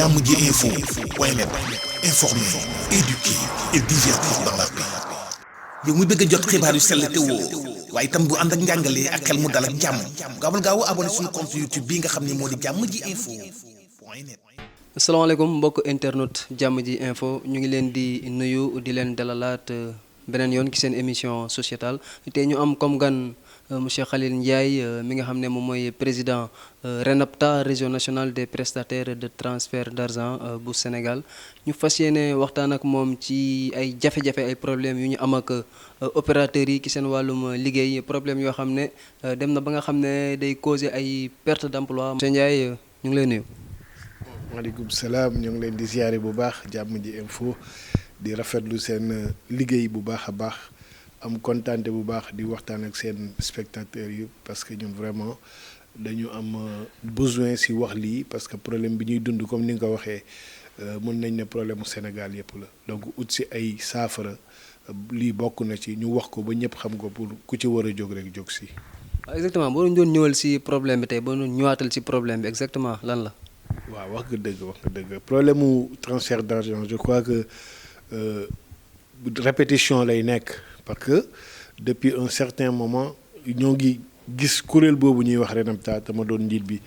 jàmm ji info point net, informer, éduquer et divertir dans la paix. yow mu bëgg a jot xibaar yu sell te woo waaye itam bu ànd ak njàngalee ak xel mu dal ak jàmm gaawal gaaw abonné suñu compte YouTube bi nga xam ne moo di jàmm ji info point net. asalaamaaleykum mbokk internet jàmm ji info ñu ngi leen di nuyu di leen dalalaat beneen yoon ci seen émission sociétale te ñu am comme gan monsieur Khalil Ndiaye mi nga xam ne moom mooy président RENAPTA réseau national des prestataires de transfert d'argent bu Sénégal ñu fas yéene waxtaan ak moom ci ay jafe-jafe ay problèmes yu ñu am ak opérateurs yi ci seen wàllum liggéey problème yoo xam ne dem na ba nga xam ne day causer ay perte d'emploi. monsieur Ndiaye ñu ngi lay nuyu. maaleykum salaam ñu ngi leen di ziare bu baax jàmm ji info di rafetlu seen liggéey bu baax a baax am kontaante bu baax di waxtaan ak seen spectateurs yi parce que ñun vraiment dañu am besoin si wax lii parce que problème bi ñuy dund comme ni nga ko waxee mën nañ ne problème mu Sénégal yëpp la donc ut si ay saafara lii bokk na ci ñu wax ko ba ñëpp xam ko pour ku ci war a jóg rek jóg si. exactement boo doon ñëwal si problème bi tey boo doon ñëwaatal si problème bi exactement lan la. waaw wax nga dëgg problème mu transfert d'argent je crois que répétition lay nekk parce que depuis un certain moment ñoo ngi gis kuréel boobu ñuy wax RENAPTA te ma doon njiit bi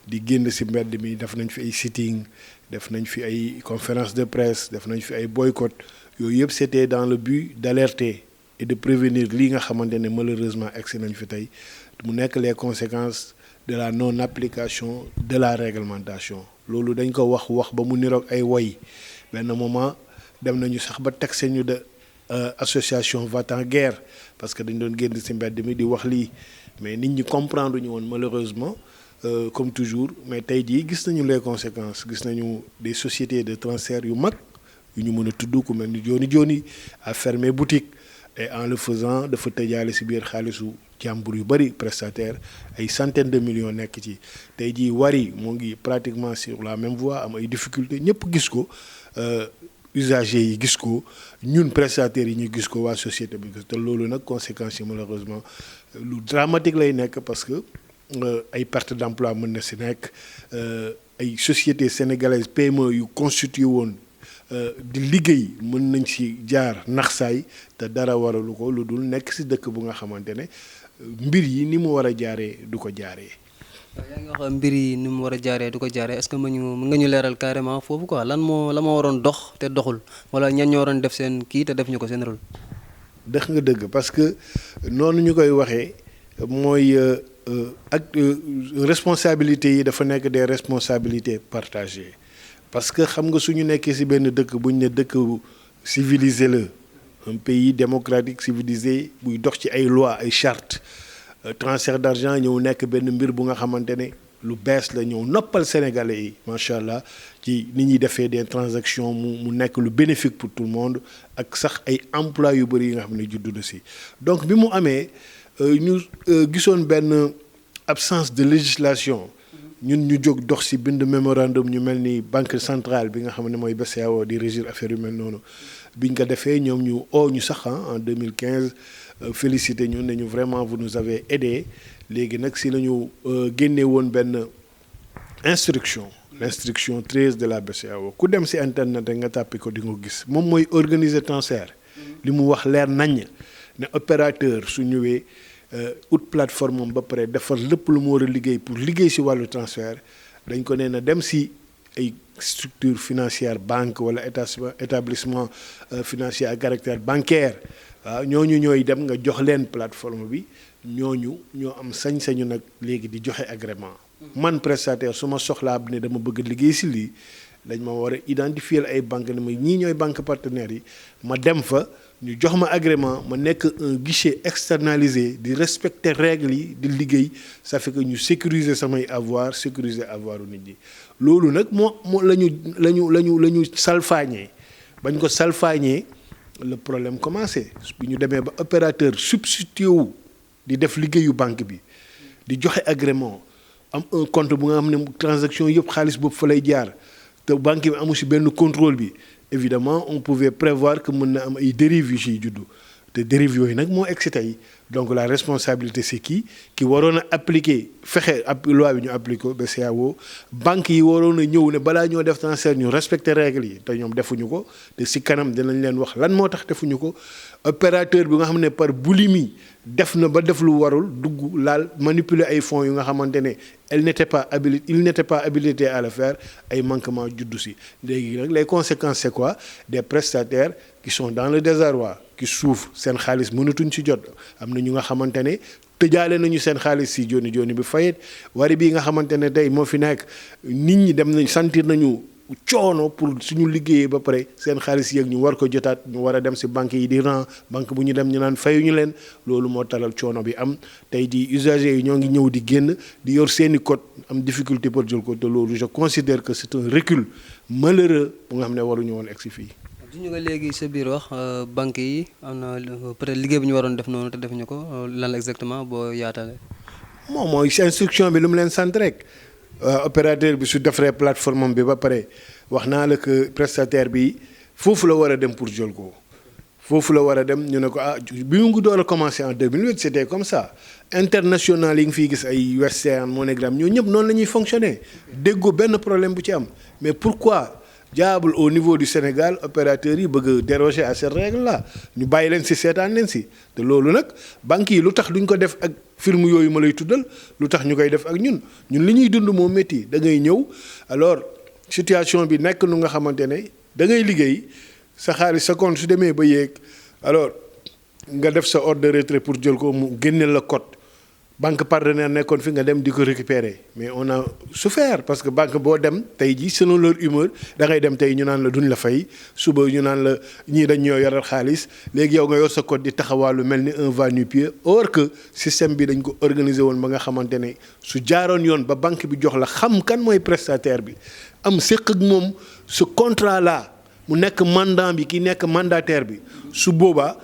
di génn ci mbedd mi def nañ fi ay sitting def nañ fi ay conférence de presse def nañ fi ay boycott yooyu yëpp c'était dans le but d'alerter et de prévenir lii nga xamante ne malheureusement egsi nañ fi tey mu nekk les conséquences de la non application de la réglementation loolu dañ ko wax ba mu niroog ay woy benn moment dem nañu sax ba taxé ñu de association va-t-en-guerre parce que dañ doon génn ci mbedd mi di wax lii mais nit ñi comprendre ñu woon malheureusement comme toujours mais tey jii gis nañu les conséquences gis nañu des sociétés de transfert yu mag yu ñu mën a tudd ku mel ni Joni a fermé boutique et en le faisant dafa tëjaale ci biir xaalisu jàmbur yu bëri prestataire ay centaines de millions nekk ci tey jii Wari moo ngi pratiquement sur la même voie am ay difficultés ñëpp gis ko usagers yi gis ko ñun prestataires yi ñu gis ko waa société bi te loolu nag conséquences yi malheureusement lu dramatique lay nekk parce que ay perte d'emploi mën na ci nekk ay sociétés sénégalaises PME yu constitué woon di liggéey mën nañ ci jaar naxsaay te dara waralu ko lu dul nekk ci dëkk bu nga xamante ne mbir yi ni mu war a jaaree du ko jaaree. yaa ngi wax mbir yi ni mu war a jaaree du ko jaaree est-ce que mën nga ñu leeral carrément foofu quoi la moo waroon dox te doxul wala ñan ñoo waroon def seen kii te def ñu ko seen rôle. dëgg nga dëgg parce que noonu ñu koy waxee mooy ak responsabilités yi dafa nekk des responsabilités partagées parce que xam nga suñu nekkee ci benn dëkk bu ñu ne dëkk civilisé la un pays démocratique civilisé buy dox ci ay lois ay chartes transfert d'argent ñëw nekk benn mbir bu nga xamante ne lu bees la ñëw noppal sénégalais yi macha allah ci ni ñuy defee des transactions mu nekk lu bénéfique pour tout le monde ak sax ay emploi yu bëri yi nga xam ne juddu na ci donc bi mu amee ñu gisoon benn absence de législation ñun ñu jóg dox ci bind mémorandum ñu mel ni banque centrale bi nga xam ne mooy BCEAO di régir affaire yu mel noonu biñ ko defee ñoom ñu ñu sax en 2015 félicité ñu ne ñu vraiment vous nous avez aidé léegi nag si la ñu génne woon benn l'instruction 13 de la BCEAO ku dem ci internet rek nga tàppi ko di nga gis moom mooy organiser transfert li mu wax leer naññ ne opérateur su ñëwee ut plateforme am ba pare defar lépp lu mu war a liggéey pour liggéey ci wàllu transfert dañ ko nee na dem ci ay structure financière banque wala établissement financier à caractère bancaire waaw ñooñu ñooy dem nga jox leen plateforme bi ñooñu ñoo am sañ-sañu nag léegi di joxe agrément man prestataire su ma soxlaa ne dama bëgg liggéey ci lii dañ ma war a identifier ay banque ne ma ñii ñooy banque partenaires yi ma dem fa ñu jox ma agrément ma nekk un guichet externalisé di respecter règles yi di liggéey ça fait que ñu sécuriser samay avoir sécuriser avoiru nit ñi loolu nag moo la ñu salfaañee bañ ko salfaañee le problème commencé bi ñu demee ba opérateur substitué wu di def liggéeyu banque bi di joxe agrément am un compte bu nga xam ne transaction yëpp xaalis boobu fa lay jaar te banque bi amu ci benn contrôle bi évidemment on pouvait prévoir que mën na am ay dérives yu ciy juddu te dérives yooyu nag moo egsi tey donc la responsabilité c'est qui waroon a appliquer fexe loi bi ñu appliqué ko BCEAO banque yi waroon a ñëw ne balaa ñoo def transfert ñu respecter règles yi te ñoom defuñu ko te si kanam dinañ leen wax lan moo tax defuñu ko opérateur bi nga xam ne par boulimie def na ba def lu warul dugg laal manipuler ay fonds yu nga xamante ne il n'était pas habilité à le faire ay manquements juddu si léegi nag les conséquences c'est quoi des prestataires qui sont dans le désarroi qui souffrent seen xaalis mënatuñ ci jot am na ñu nga xamante ne tëjaale nañu seen xaalis si joni bi fayit wari bii nga xamante ne tey moo fi nekk nit ñi dem nañ sentir nañu coono pour suñu liggéeyee ba pare seen xaalis yeeg ñu war ko jotaat ñu war a dem si banque yi di ran banque bu ñu dem ñu naan fayuñu leen loolu moo taral coono bi am tey di usagers yi ñoo ngi ñëw di génn di yor seeni code am difficulté pour jël ko te loolu je considère que c'est un recul malheureux bu nga xam ne waruñu woon egsi fii. ñu nga léegi sa biir wax banque yi am na peut-être liggéey bi ñu waroon def noonu te defuñu ko lan la exactement boo yaatale. moom mooy instruction bi lu mu leen sant rek. Opérateur bi su defaree plateforme bi ba pare wax naa la que prestataire bi foofu la war a dem pour jël ko foofu la war a dem ñu ne ko bi mu ngi door a commencé en 2008 c'était comme ça international yi nga fiy gis ay Western MoneyGram ñoo ñëpp noonu la ñuy fonctionner déggoo benn problème bu ci am mais pourquoi jaabul au niveau du Sénégal opérateurs yi bëgg a déroger à ces règles là ñu bàyyi leen si seetaan leen si te loolu nag banques yi lu tax duñ ko def ak firme yooyu ma lay tuddal lu tax ñu koy def ak ñun li ñuy dund moo métti da ngay ñëw alors situation bi nekk nu nga xamante ne da ngay liggéey sa xaalis sa compte su demee ba yéeg alors nga def sa ordre de retrait pour jël ko mu génneel la code banque partenaire nekkoon fi nga dem di ko récupérer mais on a souffert parce que banque boo dem tey jii selon leur humeur da ngay dem tey ñu naan la duñ la fay suba ñu naan la ñii dañ ñoo yoral xaalis léegi yow nga yor sa code di taxawaalu mel ni un va-nu-pied or que système bi dañ ko organiser woon ba nga xamante ne su jaaroon yoon ba banque bi jox la xam kan mooy prestataire bi am séq ak moom ce contrat là mu nekk mandant bi ki nekk mandataire bi su boobaa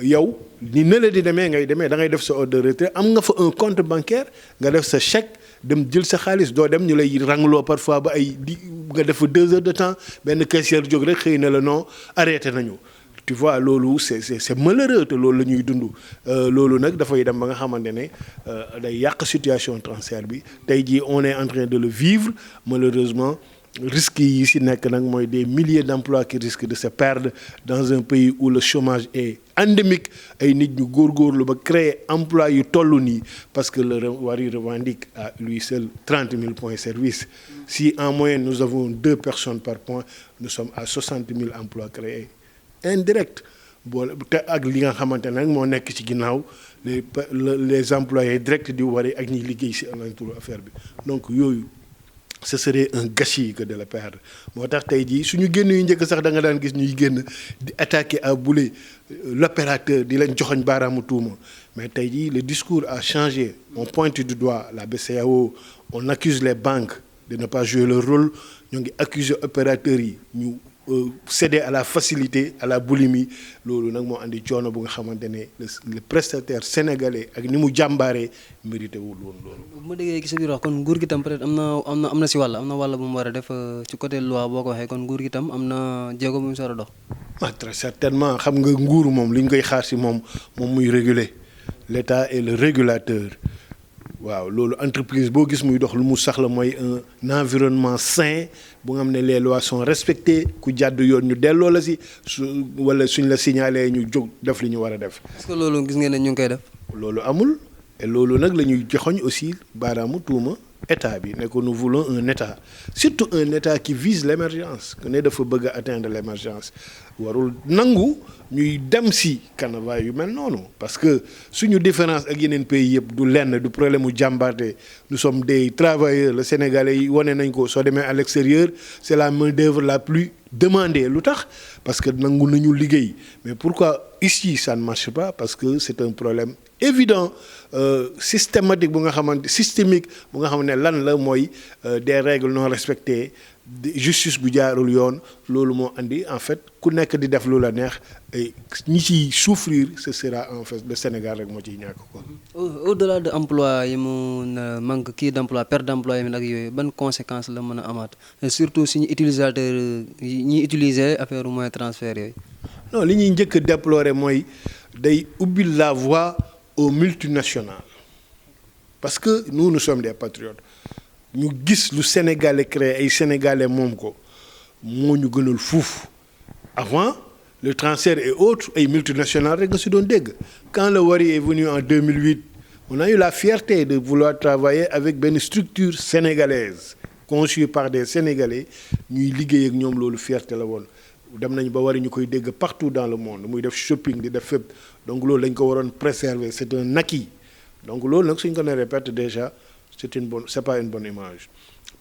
yow ni nële di demee ngay demee da ngay def sa ordre de retrait am nga fa un compte bancaire nga def sa chèque dem jël sa xaalis doo dem ñu lay rangloo parfois ba ay di nga def fa 2 heures de temps benn caissière jóg rek xëy na la non arrêté nañu tu vois loolu c'est malheureux te loolu la ñuy dund loolu nag dafay dem ba nga xamante ne day yàq situation transfert bi tey jii on est en train de le vivre malheureusement risques yi si nekk nag mooy des milliers d'emplois qui risquent de se perdre dans un pays où le chômage est endémique ay nit ñu góorgóorlu ba créer emploi yu toll nii parce que le Wari revendique à lui seul 30 000 points service si en moyenne nous avons 2 personnes par point nous sommes à 60 000 emplois créés indirects boole te ak li nga xamante ne nag moo nekk ci ginnaaw les employés directs di Wari ak ñiy liggéey si alentour affaire bi donc yooyu ce serait un gâchis que de le perdre moo tax tey jii suñu génn yu njëkk sax da nga daan gis ñuy génn di attaquer à boulet l'opérateur di leen joxoñ baaraamu tuuma mais tey jii le discours a changé on pointe du doigt la BCEAO on accuse les banques de ne pas jouer leur rôle ñoo ngi accuser opérateurs yi ñu céder à la facilité à la boulimie loolu nag moo andi coono bu nga xamante ne le prestataire sénégalais ak ni mu jàmbaaree mérité wul woon loolu. bu ma déggee ci sa biir wax kon nguur gi tam peut-être am na si wàll am na wàll bu mu war a def ci côté loi boo ko waxee kon nguur gi tam am na jéego bu mu war a dox. très certainement xam nga nguur moom li ñu koy xaar si moom muy réguler l'État est le régulateur. waaw loolu entreprise boo gis muy dox lu mu sax la mooy un environnement sain bu nga xam ne les lois sont respectées ku jàdd yoon ñu delloo la si wala suñ la signalé ñu jóg def li ñu war a def. est-ce que loolu gis ngeen ne ñu ngi koy def. loolu amul et loolu nag la ñuy joxoñ aussi baaraamu tuuma état bi ne ko nous voulons un état surtout un état qui vise l'émergence que ne dafa bëgg a atteindre l'émergence warul nangu ñuy dem si canevas yu mel noonu parce que suñu différence ak yeneen pays yëpp du lenn du problème mu jàmbaarte nous sommes des travailleurs le Sénégalais yi wane nañ ko soo demee à l'extérieur c'est la main-d'œuvre la plus demandée lu tax parce que nangu nañu liggéey mais pourquoi ici ça ne marche pas parce que c'est un problème évident systématique bu nga xamante systémique bu nga xam ne lan la mooy des règles non respectées justice bu jaarul yoon loolu moo andi en fait ku nekk di def lu la neex ñi ciy souffrir ce sera en fait le Sénégal rek moo ciy ñàkk quoi. au-delà de emploi yi mu manque kii d'emploi perte d'emploi yi ak yooyu ban conséquence la mën a amaat surtout suñu utilisateur ñi utiliser affaire moyen transfert yooyu. non li ñuy njëkk a déplorer mooy day ubbil la voie aux multinationales parce que nous sommes des patriotes ñu gis lu Sénégalais créé ay Sénégalais moom ko moo ñu gënal fuuf avant le transfert et autres ay multinationales rek nga si doon dégg quand le Wari est venu en 2008 on a eu la fierté de vouloir travailler avec benn structure sénégalaise conçue par des Sénégalais ñuy liggéey ak ñoom loolu fierté la woon dem nañ ba Wari ñu koy dégg partout dans le monde muy def shopping di def fépp donc loolu dañ ko waroon préserver c'est un acquis donc loolu nag suñ ko nee répète déjà c'est pas une bonne image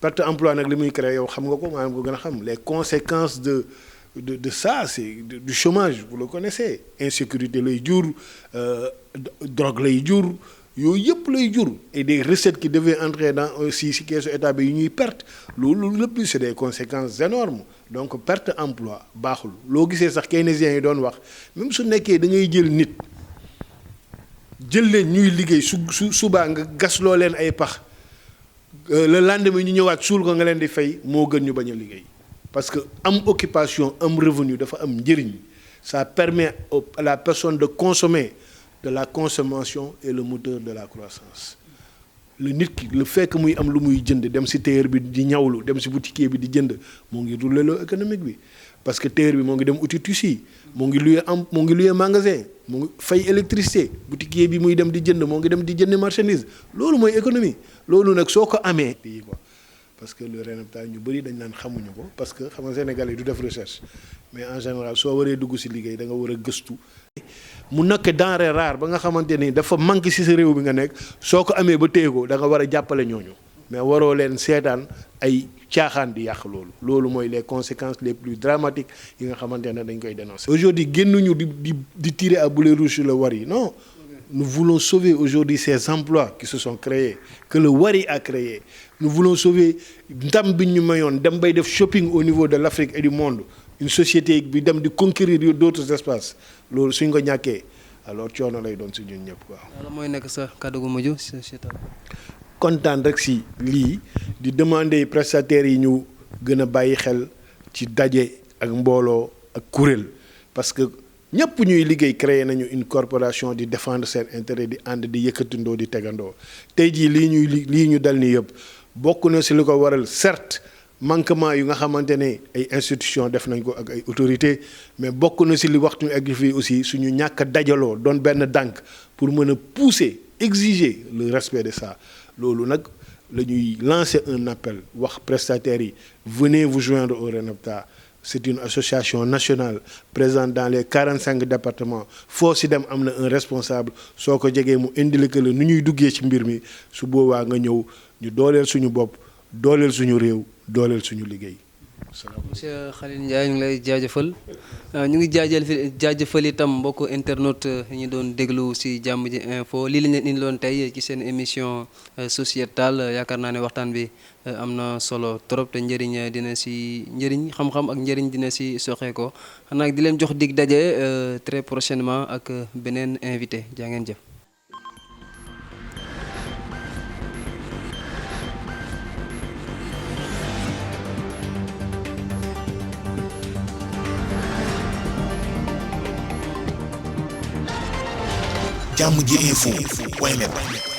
perte emploi nag li muy créer yow xam nga ko maanaam ko gën a xam les conséquences de ça c'est du chômage vous le connaissez insécurité lay jur drogue lay jur yooyu yëpp lay jur et des recettes qui devaient entrer dans si keesu état bi yu ñuy perte loolu lépp c'est des conséquences énormes donc perte emploi baaxul loo gisee sax keynésiens yi doon wax même su nekkee da ngay jël nit jël leen ñuy liggéey subaa nga gas loo leen ay pax le lendemain ñu ñëwaat suul ko nga leen di fay moo gën ñu bañ a liggéey parce que am occupation am revenu dafa am njëriñ ça permet à la personne de consommer de la consommation est le moteur de la croissance le nit ki le fait que muy am lu muy jënd dem ci tailleur bi di ñawlu dem ci boutiquier bi di jënd moo ngi rouler loo économique bi parce que tailleur bi moo ngi dem uti tissu moo ngi luye magasin moo ngi fay électricité boutiquier bi muy dem di jënd moo ngi dem di jënd marchandise loolu mooy économie loolu nag soo ko amee yi quoi parce que le RENAPTA ñu bëri dañ naan xamuñu ko parce que xam nga Sénégalais du def recherche mais en général soo waree dugg ci liggéey da nga war a gëstu mu nekk denrée rare ba nga xamante ni dafa manqué ci sa réew bi nga nekk soo ko amee ba téye ko da nga war a jàppale ñooñu mais waroo leen seetaan ay caaxaan di yàq loolu mooy les conséquences les plus dramatiques yi nga xamante ne dañ koy dénoncer. Aujourd'hui génnuñu di tirer à boulet rouge sur le Wari non nous voulons sauver aujourd'hui ces emplois qui se sont créés que le Wari a créé nous voulons sauver ndam bi ñu mayoon dem bay def shopping au niveau de l'Afrique et du monde une société bi dem di conquérir d'autres espaces loolu suñ ko ñàkkee alors coono lay doon si ñun ñëpp quoi. wala mooy nekk sa kàddu gu mujj si kontaan rek si lii di demander prestataires yi ñu gën a bàyyi xel ci daje ak mbooloo ak kuréel parce que ñëpp ñuy liggéey créer nañu une corporation di défendre seen intérêt di ànd di yëkkatindoo di tegandoo tey jii lii ñu dal ni yëpp bokk na si li ko waral certes manquement yu nga xamante ne ay institutions def nañ ko ak ay autorités mais bokk na si li waxtu egg fii aussi suñu ñàkk a dajaloo doon benn dànk pour mën a pousser exiger le respect de ça loolu nag la ñuy lancer un appel wax prestataires yi venez vous joindre au RENAPTA c'est une association nationale présente dans les 45 départements foo si dem am na un responsable soo ko jegee mu indiqué la nu ñuy duggee ci mbir mi su boobaa nga ñëw ñu dooleel suñu bopp dooleel suñu réew dooleel suñu liggéey. monsieur Khalil Ndiaye ñu ngi lay jaajëfal ñu ngi jaajëfal itam mbokku internet yi ñu doon déglu ci Jàmm Ji Info lii lañ leen indiloon tey ci seen émission sociétale yaakaar naa ne waxtaan bi am na solo trop te njëriñ dina ci njëriñ xam-xam ak njëriñ dina ci soxee ko xanaa di leen jox dig daje très prochainement ak beneen invité jaa ngeen jëf. Jàmm Ji Info .net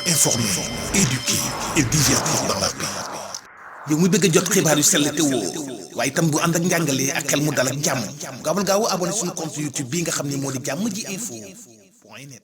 informer, éduquer et divertir dans la paix. yow mu bëgg a jot xibaar yu sell te woo waaye itam bu ànd ak njàngalee ak xel mu dal ak jàmm gaawal gaaw abonné suñu compte YouTube bii nga xam ne moo di Jàmm Ji Info .net